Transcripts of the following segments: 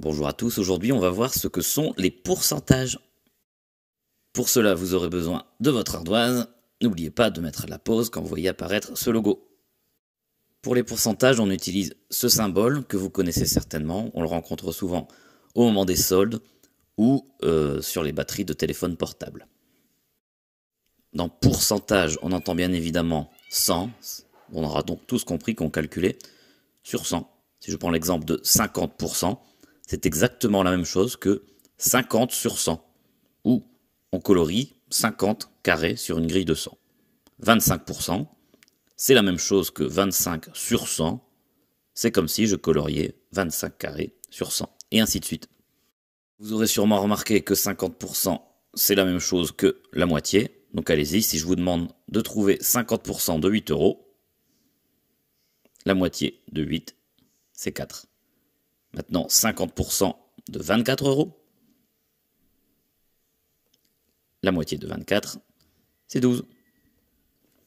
Bonjour à tous, aujourd'hui on va voir ce que sont les pourcentages. Pour cela vous aurez besoin de votre ardoise, n'oubliez pas de mettre la pause quand vous voyez apparaître ce logo. Pour les pourcentages on utilise ce symbole que vous connaissez certainement, on le rencontre souvent au moment des soldes ou sur les batteries de téléphone portable. Dans pourcentage on entend bien évidemment 100, on aura donc tous compris qu'on calculait sur 100. Si je prends l'exemple de 50%, c'est exactement la même chose que 50 sur 100, ou on colorie 50 carrés sur une grille de 100. 25%, c'est la même chose que 25 sur 100, c'est comme si je coloriais 25 carrés sur 100, et ainsi de suite. Vous aurez sûrement remarqué que 50%, c'est la même chose que la moitié, donc allez-y, si je vous demande de trouver 50% de 8 €, la moitié de 8, c'est 4. Maintenant, 50% de 24 €. La moitié de 24, c'est 12.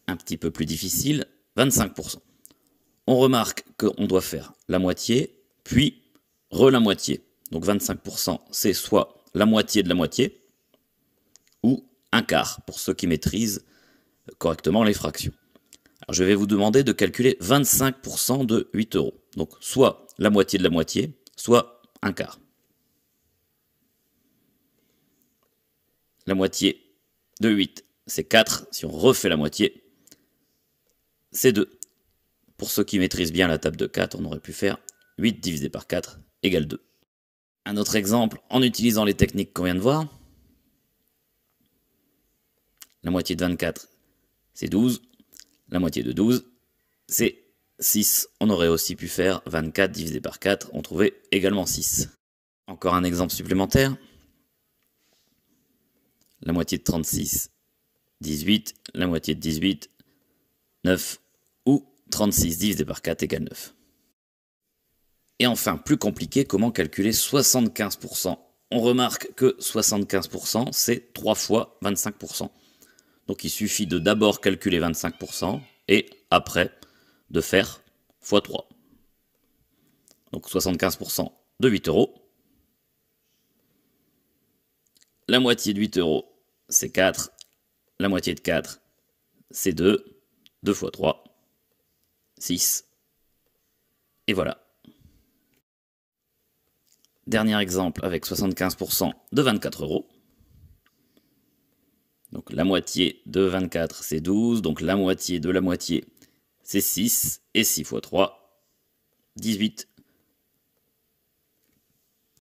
Un petit peu plus difficile, 25%. On remarque qu'on doit faire la moitié, puis la moitié. Donc 25%, c'est soit la moitié de la moitié, ou un quart, pour ceux qui maîtrisent correctement les fractions. Alors, je vais vous demander de calculer 25% de 8 €. Donc, soit la moitié de la moitié, soit un quart. La moitié de 8, c'est 4. Si on refait la moitié, c'est 2. Pour ceux qui maîtrisent bien la table de 4, on aurait pu faire 8 divisé par 4 égale 2. Un autre exemple, en utilisant les techniques qu'on vient de voir. La moitié de 24, c'est 12. La moitié de 12, c'est 6. On aurait aussi pu faire 24 divisé par 4, on trouvait également 6. Encore un exemple supplémentaire. La moitié de 36, 18. La moitié de 18, 9. Ou 36 divisé par 4 égale 9. Et enfin, plus compliqué, comment calculer 75%? On remarque que 75%, c'est 3 fois 25%. Donc il suffit de d'abord calculer 25% et après de faire x 3. Donc 75% de 8 €. La moitié de 8 €, c'est 4. La moitié de 4, c'est 2. 2 fois 3, 6. Et voilà. Dernier exemple avec 75% de 24 €. Donc la moitié de 24, c'est 12. Donc la moitié de la moitié, c'est 6. Et 6 fois 3, 18.